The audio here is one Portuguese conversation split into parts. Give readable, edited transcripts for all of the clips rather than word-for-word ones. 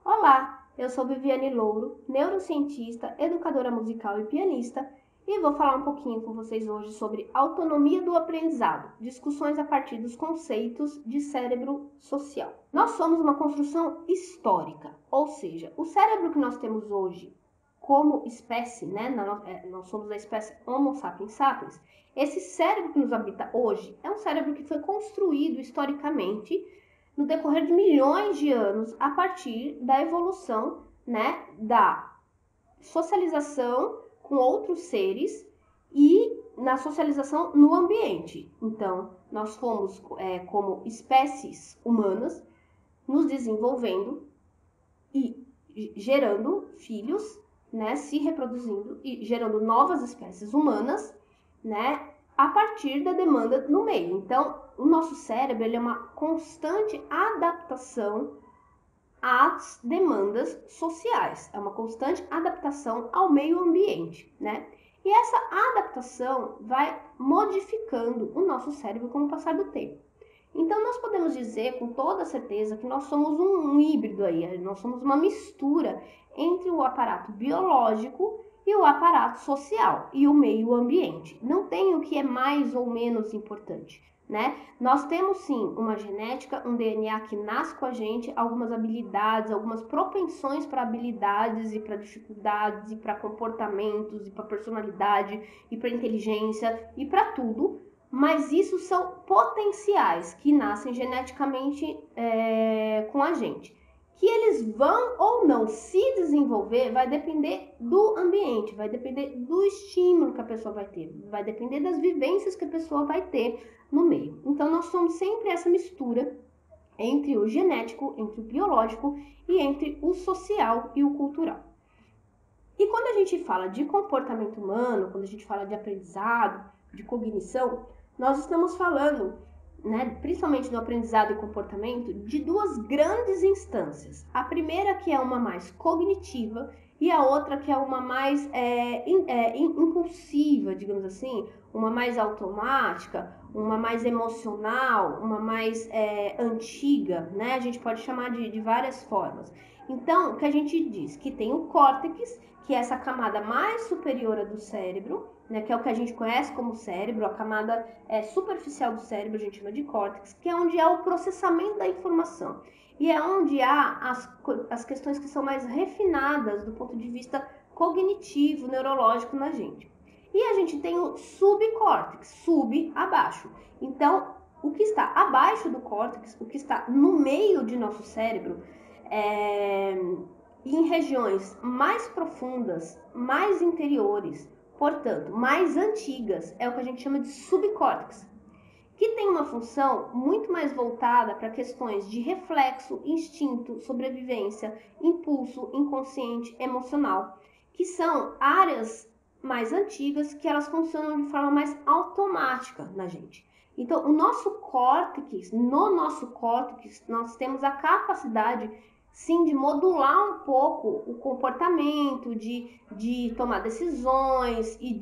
Olá, eu sou Viviane Louro, neurocientista, educadora musical e pianista, e vou falar um pouquinho com vocês hoje sobre autonomia do aprendizado, discussões a partir dos conceitos de cérebro social. Nós somos uma construção histórica, ou seja, o cérebro que nós temos hoje como espécie, né? Nós somos a espécie Homo sapiens sapiens. Esse cérebro que nos habita hoje é um cérebro que foi construído historicamente no decorrer de milhões de anos a partir da evolução, né, da socialização com outros seres e na socialização no ambiente. Então, nós fomos, como espécies humanas, nos desenvolvendo e gerando filhos, né, se reproduzindo e gerando novas espécies humanas, né, a partir da demanda no meio. Então, o nosso cérebro ele é uma constante adaptação às demandas sociais, é uma constante adaptação ao meio ambiente, né? E essa adaptação vai modificando o nosso cérebro com o passar do tempo. Então, nós podemos dizer com toda certeza que nós somos um híbrido aí, nós somos uma mistura entre o aparato biológico e o aparato social e o meio ambiente. Não tem o que é mais ou menos importante, né? Nós temos sim uma genética, um DNA que nasce com a gente, algumas habilidades, algumas propensões para habilidades e para dificuldades e para comportamentos e para personalidade e para inteligência e para tudo, mas isso são potenciais que nascem geneticamente com a gente. Que eles vão ou não se desenvolver vai depender do ambiente, vai depender do estímulo que a pessoa vai ter, vai depender das vivências que a pessoa vai ter no meio. Então, nós somos sempre essa mistura entre o genético, entre o biológico e entre o social e o cultural. E quando a gente fala de comportamento humano, quando a gente fala de aprendizado, de cognição, nós estamos falando, né, principalmente no aprendizado e comportamento, de duas grandes instâncias. A primeira que é uma mais cognitiva e a outra que é uma mais impulsiva, digamos assim, uma mais automática, uma mais emocional, uma mais antiga, né? A gente pode chamar de várias formas. Então, o que a gente diz? Que tem o córtex, que é essa camada mais superior do cérebro, né, que é o que a gente conhece como cérebro, a camada superficial do cérebro, a gente chama de córtex, que é onde há o processamento da informação. E é onde há as questões que são mais refinadas do ponto de vista cognitivo, neurológico na gente. E a gente tem o subcórtex, abaixo. Então, o que está abaixo do córtex, o que está no meio de nosso cérebro, em regiões mais profundas, mais interiores, portanto, mais antigas, é o que a gente chama de subcórtex, que tem uma função muito mais voltada para questões de reflexo, instinto, sobrevivência, impulso, inconsciente, emocional, que são áreas mais antigas que elas funcionam de forma mais automática na gente. Então, no nosso córtex, nós temos a capacidade sim, de modular um pouco o comportamento, de tomar decisões e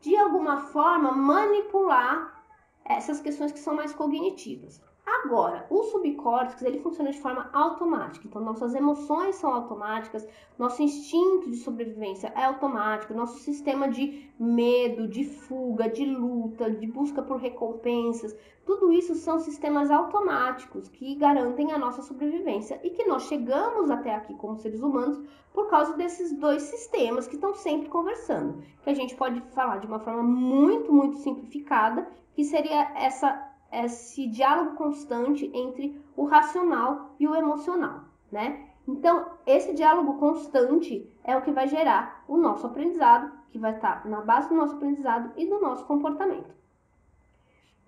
de alguma forma manipular essas questões que são mais cognitivas. Agora, o subcórtex, ele funciona de forma automática. Então, nossas emoções são automáticas, nosso instinto de sobrevivência é automático, nosso sistema de medo, de fuga, de luta, de busca por recompensas, tudo isso são sistemas automáticos que garantem a nossa sobrevivência e que nós chegamos até aqui como seres humanos por causa desses dois sistemas que estão sempre conversando. Que a gente pode falar de uma forma muito, muito simplificada, que seria esse diálogo constante entre o racional e o emocional, né? Então, esse diálogo constante é o que vai gerar o nosso aprendizado, que vai estar na base do nosso aprendizado e do nosso comportamento.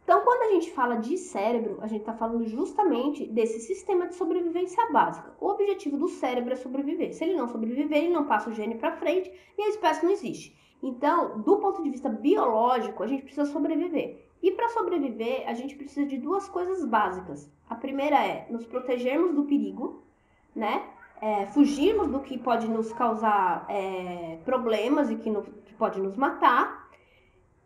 Então, quando a gente fala de cérebro, a gente está falando justamente desse sistema de sobrevivência básica. O objetivo do cérebro é sobreviver. Se ele não sobreviver, ele não passa o gene para frente e a espécie não existe. Então, do ponto de vista biológico, a gente precisa sobreviver. E para sobreviver, a gente precisa de duas coisas básicas. A primeira é nos protegermos do perigo, né? Fugirmos do que pode nos causar problemas e que pode nos matar.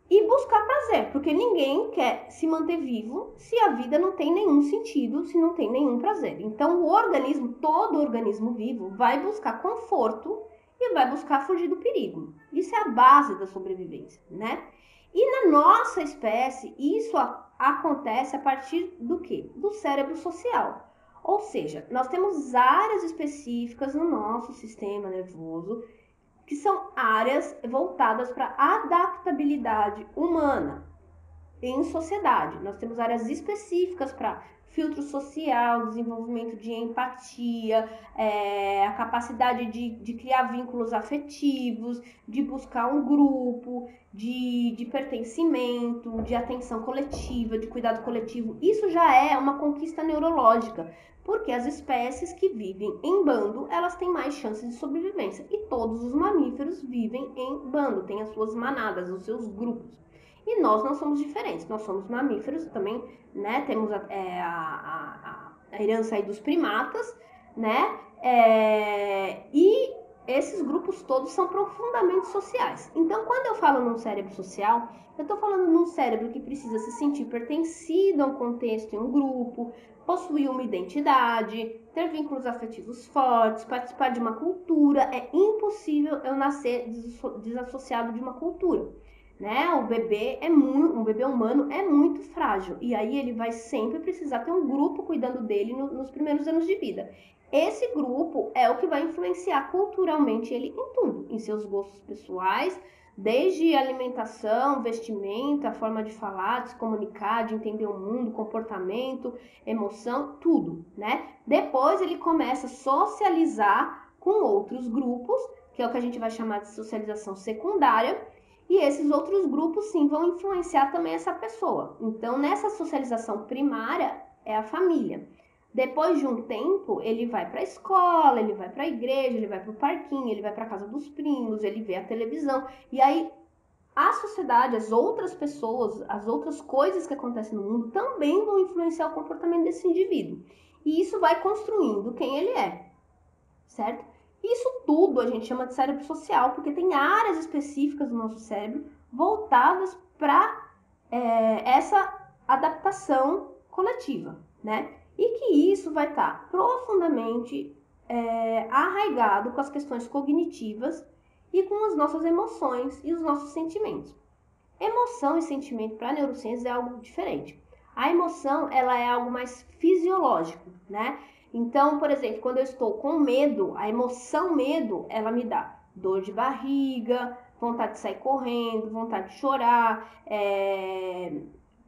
E buscar prazer, porque ninguém quer se manter vivo se a vida não tem nenhum sentido, se não tem nenhum prazer. Então, todo organismo vivo vai buscar conforto e vai buscar fugir do perigo. Isso é a base da sobrevivência, né? E na nossa espécie, isso acontece a partir do quê? Do cérebro social. Ou seja, nós temos áreas específicas no nosso sistema nervoso que são áreas voltadas para a adaptabilidade humana em sociedade. Nós temos áreas específicas para filtro social, desenvolvimento de empatia, a capacidade de criar vínculos afetivos, de buscar um grupo, de pertencimento, de atenção coletiva, de cuidado coletivo. Isso já é uma conquista neurológica, porque as espécies que vivem em bando, elas têm mais chances de sobrevivência. E todos os mamíferos vivem em bando, têm as suas manadas, os seus grupos. E nós não somos diferentes, nós somos mamíferos também, né? Temos a herança aí dos primatas, né? E esses grupos todos são profundamente sociais. Então, quando eu falo num cérebro social, eu estou falando num cérebro que precisa se sentir pertencido a um contexto, em um grupo, possuir uma identidade, ter vínculos afetivos fortes, participar de uma cultura. É impossível eu nascer desassociado de uma cultura. Né? Um bebê humano é muito frágil e aí ele vai sempre precisar ter um grupo cuidando dele nos primeiros anos de vida. Esse grupo é o que vai influenciar culturalmente ele em tudo, em seus gostos pessoais, desde alimentação, vestimenta, forma de falar, de se comunicar, de entender o mundo, comportamento, emoção, tudo, né? Depois ele começa a socializar com outros grupos, que é o que a gente vai chamar de socialização secundária. E esses outros grupos, sim, vão influenciar também essa pessoa. Então, nessa socialização primária, é a família. Depois de um tempo, ele vai para a escola, ele vai para a igreja, ele vai para o parquinho, ele vai para a casa dos primos, ele vê a televisão. E aí, a sociedade, as outras pessoas, as outras coisas que acontecem no mundo também vão influenciar o comportamento desse indivíduo. E isso vai construindo quem ele é, certo? Isso tudo a gente chama de cérebro social, porque tem áreas específicas do nosso cérebro voltadas para essa adaptação coletiva, né? E que isso vai estar profundamente arraigado com as questões cognitivas e com as nossas emoções e os nossos sentimentos. Emoção e sentimento para a neurociência é algo diferente. A emoção, ela é algo mais fisiológico, né? Então, por exemplo, quando eu estou com medo, a emoção medo, ela me dá dor de barriga, vontade de sair correndo, vontade de chorar,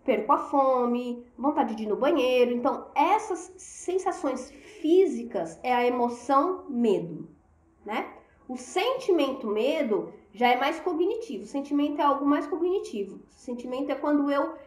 perco a fome, vontade de ir no banheiro. Então, essas sensações físicas é a emoção medo, né? O sentimento medo já é mais cognitivo. O sentimento é algo mais cognitivo. O sentimento é quando eu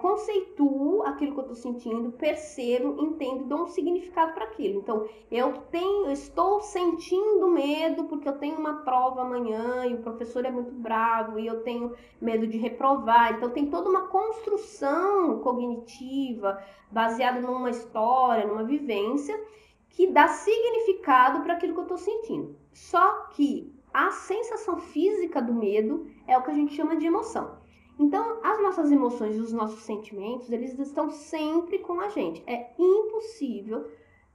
conceituo aquilo que eu estou sentindo, percebo, entendo, dou um significado para aquilo. Então, eu estou sentindo medo porque eu tenho uma prova amanhã e o professor é muito bravo e eu tenho medo de reprovar. Então, tem toda uma construção cognitiva baseada numa história, numa vivência, que dá significado para aquilo que eu estou sentindo. Só que a sensação física do medo é o que a gente chama de emoção. Então, as nossas emoções e os nossos sentimentos, eles estão sempre com a gente. É impossível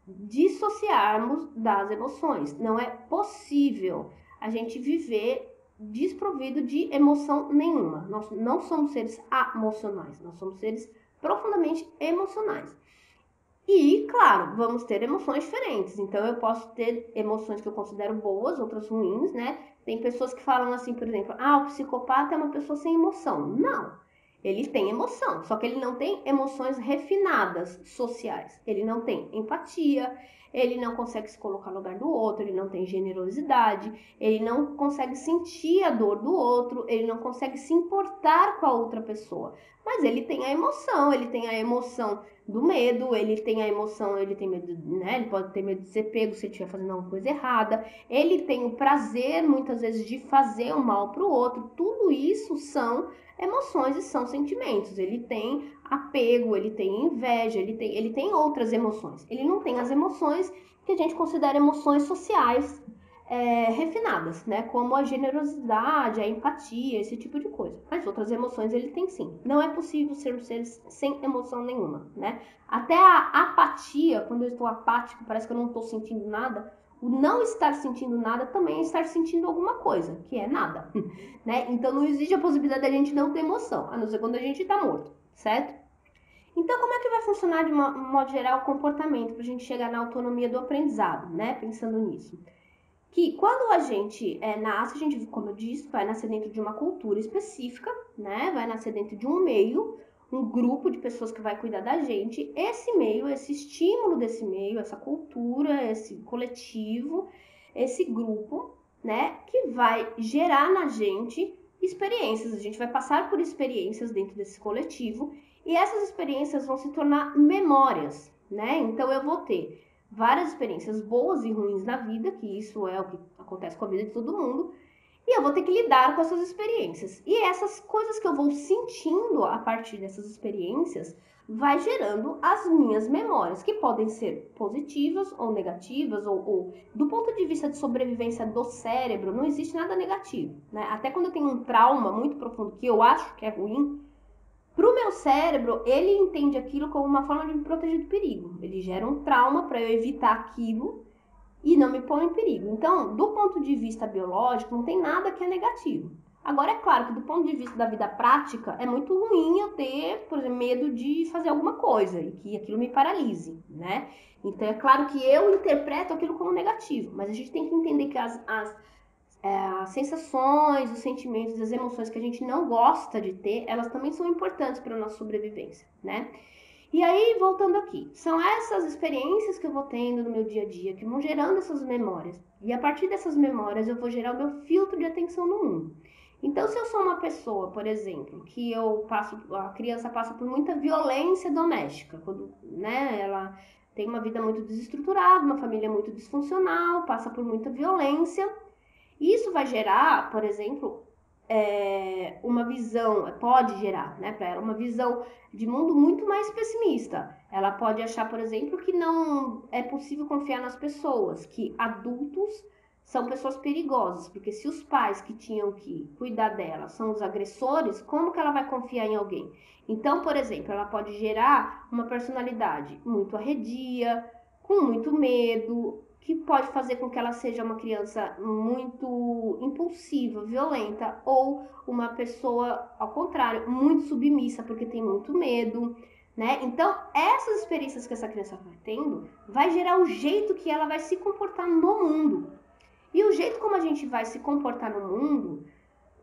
dissociarmos das emoções. Não é possível a gente viver desprovido de emoção nenhuma. Nós não somos seres amocionais, nós somos seres profundamente emocionais. E, claro, vamos ter emoções diferentes. Então, eu posso ter emoções que eu considero boas, outras ruins, né? Tem pessoas que falam assim, por exemplo, o psicopata é uma pessoa sem emoção. Não, ele tem emoção, só que ele não tem emoções refinadas sociais. Ele não tem empatia, ele não consegue se colocar no lugar do outro, ele não tem generosidade, ele não consegue sentir a dor do outro, ele não consegue se importar com a outra pessoa. Mas ele tem a emoção do medo, ele tem a emoção, ele tem medo, né? Ele pode ter medo de ser pego se ele estiver fazendo alguma coisa errada. Ele tem o prazer, muitas vezes, de fazer o mal para o outro. Tudo isso são emoções e são sentimentos. Ele tem apego, ele tem inveja, ele tem outras emoções. Ele não tem as emoções que a gente considera emoções sociais refinadas, né? Como a generosidade, a empatia, esse tipo de coisa. Mas outras emoções ele tem sim. Não é possível ser um ser sem emoção nenhuma, né? Até a apatia, quando eu estou apático, parece que eu não estou sentindo nada. O não estar sentindo nada também é estar sentindo alguma coisa, que é nada, né? Então não existe a possibilidade da gente não ter emoção, a não ser quando a gente está morto, certo? Então, como é que vai funcionar de modo geral o comportamento para a gente chegar na autonomia do aprendizado, né? Pensando nisso. Que quando a gente nasce, a gente, como eu disse, vai nascer dentro de uma cultura específica, né? Vai nascer dentro de um meio, um grupo de pessoas que vai cuidar da gente. Esse meio, esse estímulo desse meio, essa cultura, esse coletivo, esse grupo, né? Que vai gerar na gente experiências. A gente vai passar por experiências dentro desse coletivo e essas experiências vão se tornar memórias, né? Então eu vou ter várias experiências boas e ruins na vida, que isso é o que acontece com a vida de todo mundo, e eu vou ter que lidar com essas experiências. E essas coisas que eu vou sentindo a partir dessas experiências vai gerando as minhas memórias, que podem ser positivas ou negativas, ou do ponto de vista de sobrevivência do cérebro, não existe nada negativo, né? Até quando eu tenho um trauma muito profundo que eu acho que é ruim, para o meu cérebro, ele entende aquilo como uma forma de me proteger do perigo. Ele gera um trauma para eu evitar aquilo e não me põe em perigo. Então, do ponto de vista biológico, não tem nada que é negativo. Agora, é claro que do ponto de vista da vida prática, é muito ruim eu ter, por exemplo, medo de fazer alguma coisa e que aquilo me paralise, né? Então, é claro que eu interpreto aquilo como negativo, mas a gente tem que entender que as sensações, os sentimentos, as emoções que a gente não gosta de ter, elas também são importantes para a nossa sobrevivência, né? E aí, voltando aqui, são essas experiências que eu vou tendo no meu dia a dia, que vão gerando essas memórias. E a partir dessas memórias, eu vou gerar o meu filtro de atenção no mundo. Então, se eu sou uma pessoa, por exemplo, que a criança passa por muita violência doméstica, quando, né, ela tem uma vida muito desestruturada, uma família muito disfuncional, passa por muita violência, isso vai gerar, por exemplo, uma visão, pode gerar, né, para ela uma visão de mundo muito mais pessimista. Ela pode achar, por exemplo, que não é possível confiar nas pessoas, que adultos são pessoas perigosas, porque se os pais que tinham que cuidar dela são os agressores, como que ela vai confiar em alguém? Então, por exemplo, ela pode gerar uma personalidade muito arredia, com muito medo, que pode fazer com que ela seja uma criança muito impulsiva, violenta, ou uma pessoa, ao contrário, muito submissa, porque tem muito medo, né? Então, essas experiências que essa criança vai tendo, vai gerar o jeito que ela vai se comportar no mundo. E o jeito como a gente vai se comportar no mundo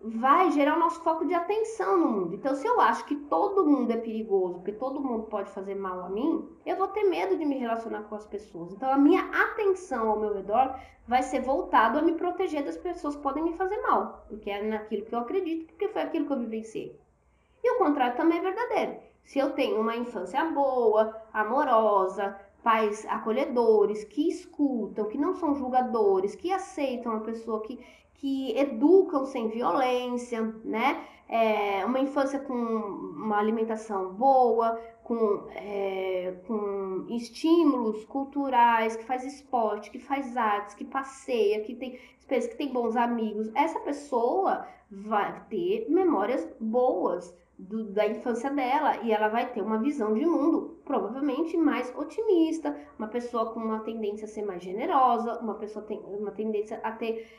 vai gerar o nosso foco de atenção no mundo. Então, se eu acho que todo mundo é perigoso, porque todo mundo pode fazer mal a mim, eu vou ter medo de me relacionar com as pessoas. Então, a minha atenção ao meu redor vai ser voltada a me proteger das pessoas que podem me fazer mal, porque é naquilo que eu acredito, porque foi aquilo que eu vivenciei. E o contrário também é verdadeiro. Se eu tenho uma infância boa, amorosa, pais acolhedores, que escutam, que não são julgadores, que aceitam a pessoa, que educam sem violência, né? Uma infância com uma alimentação boa, com estímulos culturais, que faz esporte, que faz artes, que passeia, que tem bons amigos. Essa pessoa vai ter memórias boas da infância dela e ela vai ter uma visão de mundo provavelmente mais otimista, uma pessoa com uma tendência a ser mais generosa, uma pessoa tem uma tendência a ter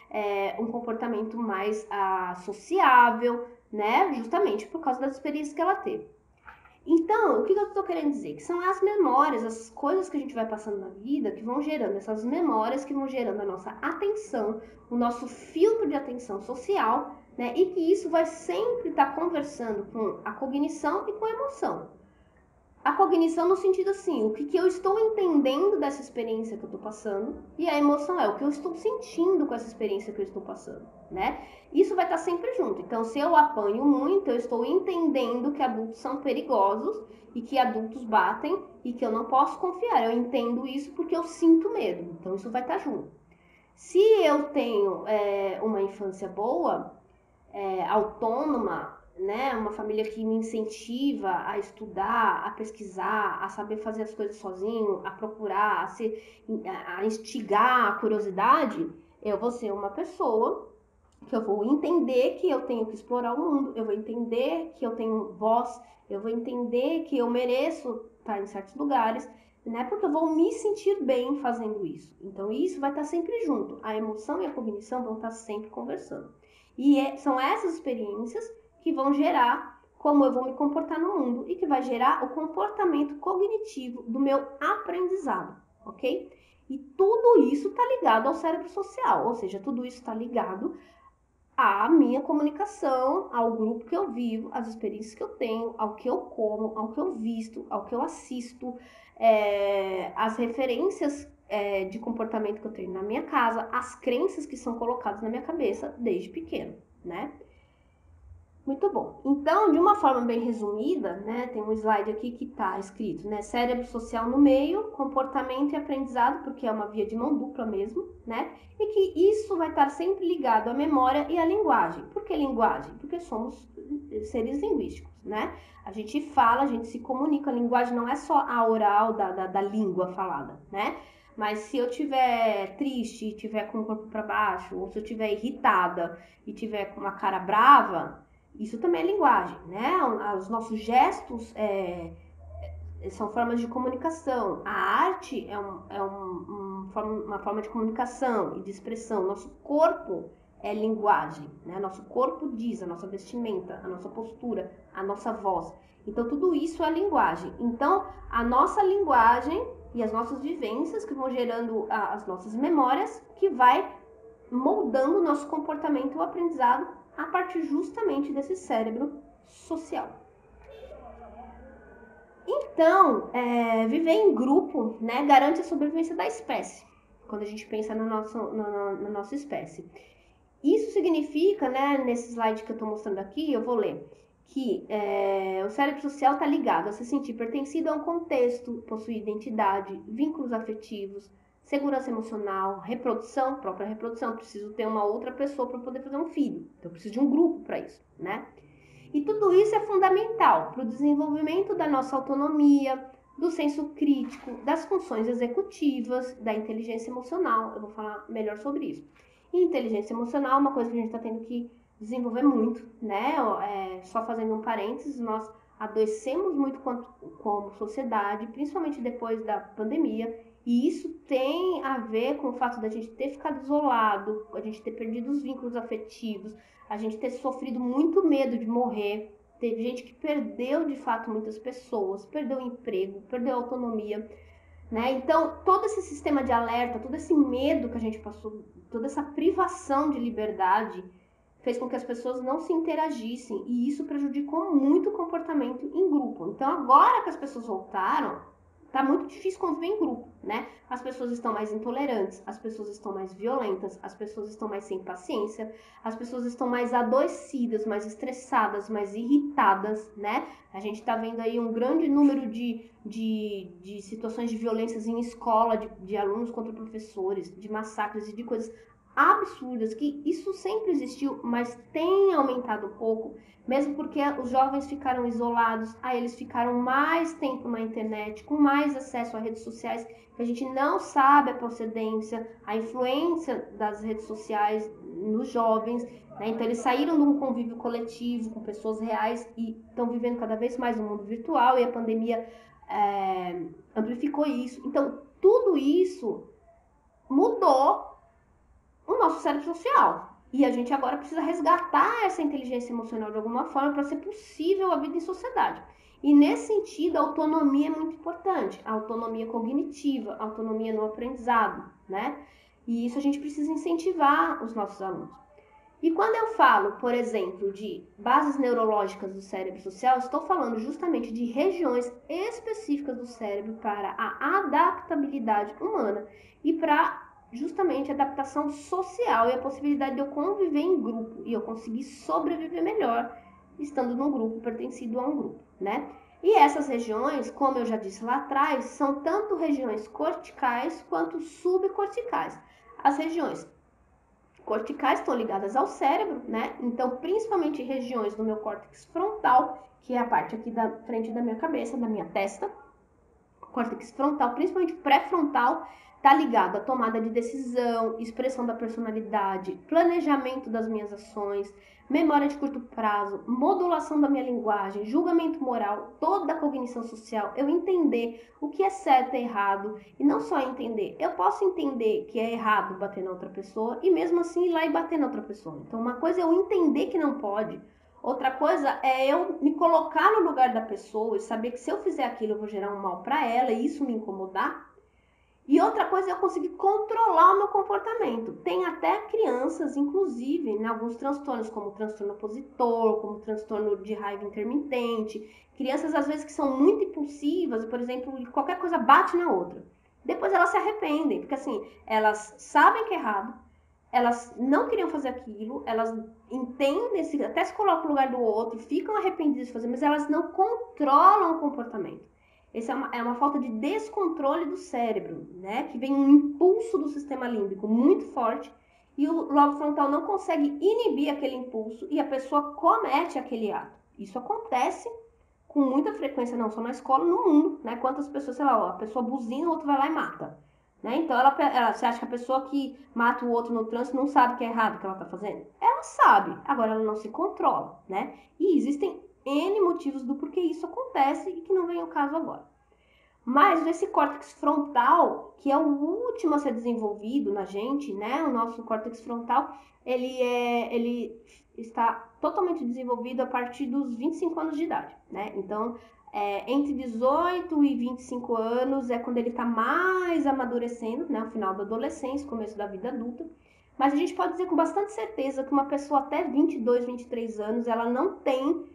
um comportamento mais sociável, né? Justamente por causa das experiências que ela teve. Então, o que eu estou querendo dizer? Que são as memórias, as coisas que a gente vai passando na vida, que vão gerando essas memórias, que vão gerando a nossa atenção, o nosso filtro de atenção social, né? E que isso vai sempre estar conversando com a cognição e com a emoção. A cognição no sentido assim, o que eu estou entendendo dessa experiência que eu estou passando, e a emoção é o que eu estou sentindo com essa experiência que eu estou passando, né? Isso vai estar sempre junto. Então, se eu apanho muito, eu estou entendendo que adultos são perigosos e que adultos batem e que eu não posso confiar. Eu entendo isso porque eu sinto medo. Então, isso vai estar junto. Se eu tenho uma infância boa, autônoma, né? Uma família que me incentiva a estudar, a pesquisar, a saber fazer as coisas sozinho, a procurar, a instigar a curiosidade, eu vou ser uma pessoa que eu vou entender que eu tenho que explorar o mundo, eu vou entender que eu tenho voz, eu vou entender que eu mereço estar em certos lugares, né? Porque eu vou me sentir bem fazendo isso. Então isso vai estar sempre junto. A emoção e a cognição vão estar sempre conversando. E são essas experiências que vão gerar como eu vou me comportar no mundo e que vai gerar o comportamento cognitivo do meu aprendizado, ok? E tudo isso está ligado ao cérebro social, ou seja, tudo isso está ligado à minha comunicação, ao grupo que eu vivo, às experiências que eu tenho, ao que eu como, ao que eu visto, ao que eu assisto, às referências de comportamento que eu tenho na minha casa, as crenças que são colocadas na minha cabeça desde pequeno, né? Muito bom. Então, de uma forma bem resumida, né, tem um slide aqui que está escrito, né, cérebro social no meio, comportamento e aprendizado, porque é uma via de mão dupla mesmo, né, e que isso vai estar sempre ligado à memória e à linguagem. Por que linguagem? Porque somos seres linguísticos, né? A gente fala, a gente se comunica, a linguagem não é só a oral da língua falada, né? Mas se eu tiver triste e tiver com o corpo para baixo, ou se eu tiver irritada e tiver com uma cara brava, isso também é linguagem, né? Os nossos gestos são formas de comunicação. A arte é uma forma de comunicação e de expressão. Nosso corpo é linguagem, né? Nosso corpo diz, a nossa vestimenta, a nossa postura, a nossa voz. Então, tudo isso é linguagem. Então, a nossa linguagem e as nossas vivências que vão gerando as nossas memórias, que vai moldando o nosso comportamento e o aprendizado a partir justamente desse cérebro social. Então, viver em grupo, né, garante a sobrevivência da espécie, quando a gente pensa na nossa espécie. Isso significa, né, nesse slide que eu estou mostrando aqui, eu vou ler, que o cérebro social está ligado a se sentir pertencido a um contexto, possuir identidade, vínculos afetivos, segurança emocional, reprodução, própria reprodução. Eu preciso ter uma outra pessoa para poder fazer um filho. Então, eu preciso de um grupo para isso, né? E tudo isso é fundamental para o desenvolvimento da nossa autonomia, do senso crítico, das funções executivas, da inteligência emocional. Eu vou falar melhor sobre isso. E inteligência emocional é uma coisa que a gente está tendo que desenvolver muito, né? Só fazendo um parênteses, nós adoecemos muito como sociedade, principalmente depois da pandemia, e isso tem a ver com o fato da gente ter ficado isolado, a gente ter perdido os vínculos afetivos, a gente ter sofrido muito medo de morrer. Teve gente que perdeu de fato muitas pessoas, perdeu o emprego, perdeu a autonomia, né? Então, todo esse sistema de alerta, todo esse medo que a gente passou, toda essa privação de liberdade fez com que as pessoas não se interagissem e isso prejudicou muito o comportamento em grupo. Então, agora que as pessoas voltaram, tá muito difícil conviver em grupo, né? As pessoas estão mais intolerantes, as pessoas estão mais violentas, as pessoas estão mais sem paciência, as pessoas estão mais adoecidas, mais estressadas, mais irritadas, né? A gente tá vendo aí um grande número de situações de violências em escola, de alunos contra professores, de massacres e de coisas absurdas, que isso sempre existiu, mas tem aumentado um pouco, mesmo porque os jovens ficaram isolados, aí eles ficaram mais tempo na internet, com mais acesso a redes sociais, que a gente não sabe a procedência, a influência das redes sociais nos jovens, né? Então eles saíram de um convívio coletivo com pessoas reais e estão vivendo cada vez mais no mundo virtual, e a pandemia amplificou isso. Então tudo isso mudou o nosso cérebro social. E a gente agora precisa resgatar essa inteligência emocional de alguma forma para ser possível a vida em sociedade. E nesse sentido, a autonomia é muito importante. A autonomia cognitiva, a autonomia no aprendizado, né? E isso a gente precisa incentivar os nossos alunos. E quando eu falo, por exemplo, de bases neurológicas do cérebro social, estou falando justamente de regiões específicas do cérebro para a adaptabilidade humana e para justamente a adaptação social e a possibilidade de eu conviver em grupo e eu conseguir sobreviver melhor estando num grupo, pertencido a um grupo, né? E essas regiões, como eu já disse lá atrás, são tanto regiões corticais quanto subcorticais. As regiões corticais estão ligadas ao cérebro, né? Então, principalmente regiões do meu córtex frontal, que é a parte aqui da frente da minha cabeça, da minha testa. O córtex frontal, principalmente pré-frontal, está ligado à tomada de decisão, expressão da personalidade, planejamento das minhas ações, memória de curto prazo, modulação da minha linguagem, julgamento moral, toda a cognição social, eu entender o que é certo e errado, e não só entender, eu posso entender que é errado bater na outra pessoa, e mesmo assim ir lá e bater na outra pessoa. Então, uma coisa é eu entender que não pode, outra coisa é eu me colocar no lugar da pessoa e saber que se eu fizer aquilo eu vou gerar um mal para ela e isso me incomodar. E outra coisa é eu conseguir controlar o meu comportamento. Tem até crianças, inclusive, em alguns transtornos, como transtorno opositor, como transtorno de raiva intermitente. Crianças, às vezes, que são muito impulsivas, por exemplo, qualquer coisa bate na outra. Depois elas se arrependem, porque assim, elas sabem que é errado, elas não queriam fazer aquilo, elas entendem, até se colocam no lugar do outro, ficam arrependidas de fazer, mas elas não controlam o comportamento. Essa é uma falta de descontrole do cérebro, né? Que vem um impulso do sistema límbico muito forte e o lobo frontal não consegue inibir aquele impulso e a pessoa comete aquele ato. Isso acontece com muita frequência, não só na escola, no mundo, né? Quantas pessoas, sei lá, a pessoa buzina, o outro vai lá e mata. Né? Então, você acha que a pessoa que mata o outro no trânsito não sabe que é errado o que ela está fazendo? Ela sabe, agora ela não se controla, né? E existem N motivos do porquê isso acontece e que não vem ao caso agora. Mas esse córtex frontal, que é o último a ser desenvolvido na gente, né? O nosso córtex frontal, ele está totalmente desenvolvido a partir dos 25 anos de idade, né? Então, entre 18 e 25 anos é quando ele está mais amadurecendo, né? O final da adolescência, começo da vida adulta. Mas a gente pode dizer com bastante certeza que uma pessoa até 22, 23 anos, ela não tem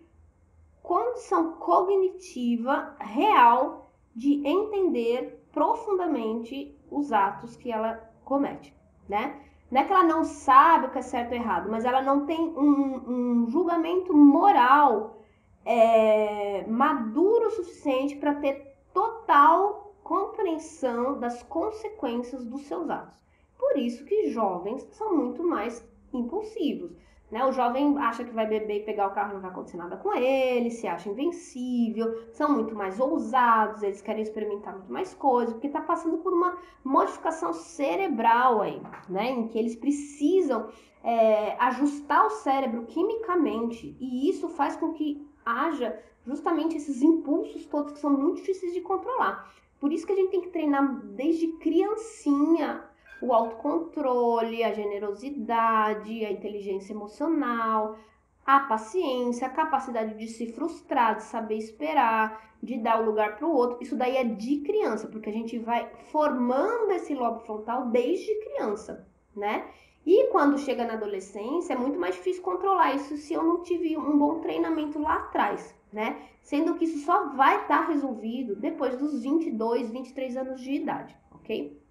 condição cognitiva real de entender profundamente os atos que ela comete, né? Não é que ela não sabe o que é certo ou errado, mas ela não tem um julgamento moral maduro o suficiente para ter total compreensão das consequências dos seus atos. Por isso que jovens são muito mais impulsivos. Né? O jovem acha que vai beber e pegar o carro, não vai acontecer nada com ele, se acha invencível, são muito mais ousados, eles querem experimentar muito mais coisas, porque está passando por uma modificação cerebral aí, né? Em que eles precisam ajustar o cérebro quimicamente, e isso faz com que haja justamente esses impulsos todos que são muito difíceis de controlar. Por isso que a gente tem que treinar desde criancinha o autocontrole, a generosidade, a inteligência emocional, a paciência, a capacidade de se frustrar, de saber esperar, de dar o lugar para o outro. Isso daí é de criança, porque a gente vai formando esse lobo frontal desde criança, né? E quando chega na adolescência, é muito mais difícil controlar isso se eu não tive um bom treinamento lá atrás, né? Sendo que isso só vai estar resolvido depois dos 22, 23 anos de idade, ok?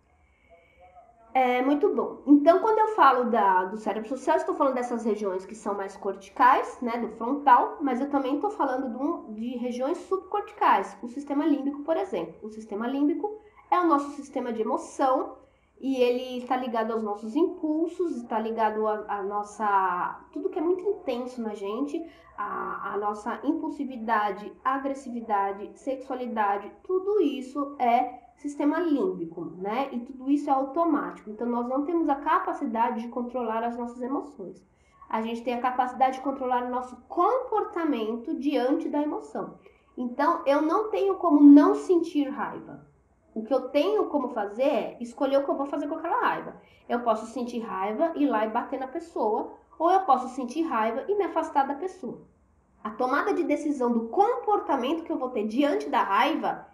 Muito bom. Então, quando eu falo do cérebro social, estou falando dessas regiões que são mais corticais, né, do frontal, mas eu também estou falando de regiões subcorticais, o sistema límbico, por exemplo. O sistema límbico é o nosso sistema de emoção e ele está ligado aos nossos impulsos, está ligado a nossa... tudo que é muito intenso na gente, a nossa impulsividade, agressividade, sexualidade, tudo isso é sistema límbico, né? E tudo isso é automático. Então, nós não temos a capacidade de controlar as nossas emoções. A gente tem a capacidade de controlar o nosso comportamento diante da emoção. Então, eu não tenho como não sentir raiva. O que eu tenho como fazer é escolher o que eu vou fazer com aquela raiva. Eu posso sentir raiva e ir lá e bater na pessoa, ou eu posso sentir raiva e me afastar da pessoa. A tomada de decisão do comportamento que eu vou ter diante da raiva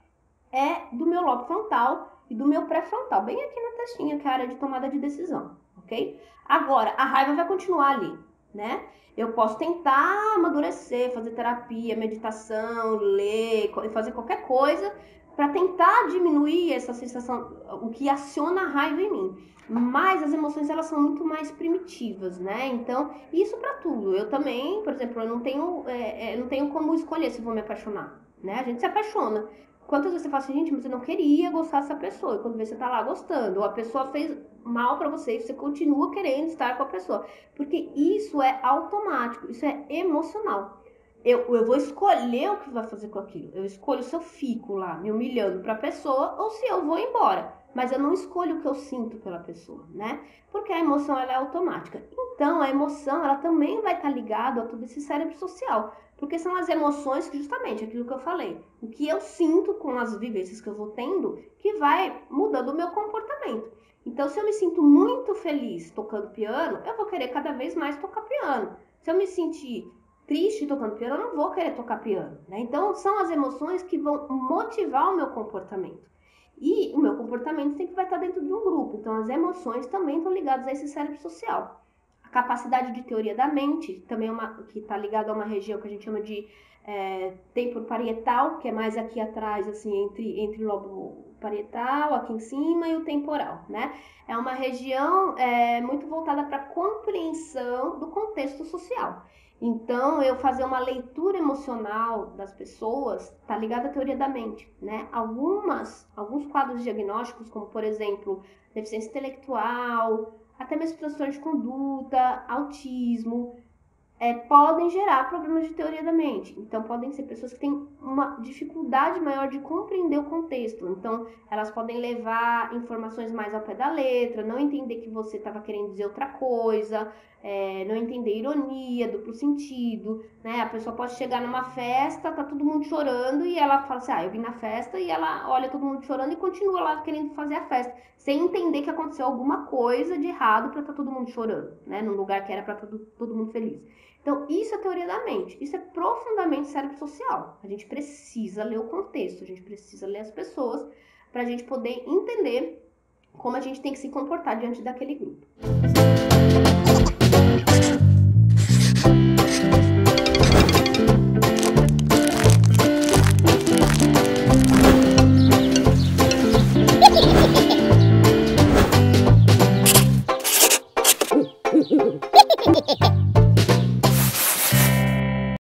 é do meu lobo frontal e do meu pré-frontal, bem aqui na testinha, que é a área de tomada de decisão, ok? Agora, a raiva vai continuar ali. né? Eu posso tentar amadurecer, fazer terapia, meditação, ler, fazer qualquer coisa para tentar diminuir essa sensação, o que aciona a raiva em mim. Mas as emoções, elas são muito mais primitivas, né? Então, isso para tudo. Eu também, por exemplo, eu não tenho como escolher se vou me apaixonar, né? A gente se apaixona. Quantas vezes você fala assim, gente, mas eu não queria gostar dessa pessoa. E quando você tá lá gostando, ou a pessoa fez mal para você, você continua querendo estar com a pessoa. Porque isso é automático, isso é emocional. Eu vou escolher o que vai fazer com aquilo. Eu escolho se eu fico lá me humilhando para a pessoa ou se eu vou embora. Mas eu não escolho o que eu sinto pela pessoa, né? Porque a emoção, ela é automática. Então, a emoção, ela também vai estar ligada a todo esse cérebro social. Porque são as emoções que, justamente, aquilo que eu falei, o que eu sinto com as vivências que eu vou tendo, que vai mudando o meu comportamento. Então, se eu me sinto muito feliz tocando piano, eu vou querer cada vez mais tocar piano. Se eu me sentir triste tocando piano, eu não vou querer tocar piano, né? Então, são as emoções que vão motivar o meu comportamento. E o meu comportamento sempre vai estar dentro de um grupo. Então, as emoções também estão ligadas a esse cérebro social. A capacidade de teoria da mente, também que está ligada a uma região que a gente chama de tempo parietal, que é mais aqui atrás, assim, entre o lobo parietal, aqui em cima, e o temporal, né? É uma região muito voltada para a compreensão do contexto social. Então, eu fazer uma leitura emocional das pessoas está ligado à teoria da mente, né? Alguns quadros diagnósticos, como por exemplo, deficiência intelectual, até mesmo transtorno de conduta, autismo, podem gerar problemas de teoria da mente. Então, podem ser pessoas que têm uma dificuldade maior de compreender o contexto. Então, elas podem levar informações mais ao pé da letra, não entender que você estava querendo dizer outra coisa, não entender ironia, duplo sentido, né? A pessoa pode chegar numa festa, tá todo mundo chorando, e ela fala assim, eu vim na festa, e ela olha todo mundo chorando e continua lá querendo fazer a festa, sem entender que aconteceu alguma coisa de errado para tá todo mundo chorando, né? Num lugar que era para todo mundo feliz. Então, isso é teoria da mente. Isso é profundamente cérebro social. A gente precisa ler o contexto, a gente precisa ler as pessoas para a gente poder entender como a gente tem que se comportar diante daquele grupo.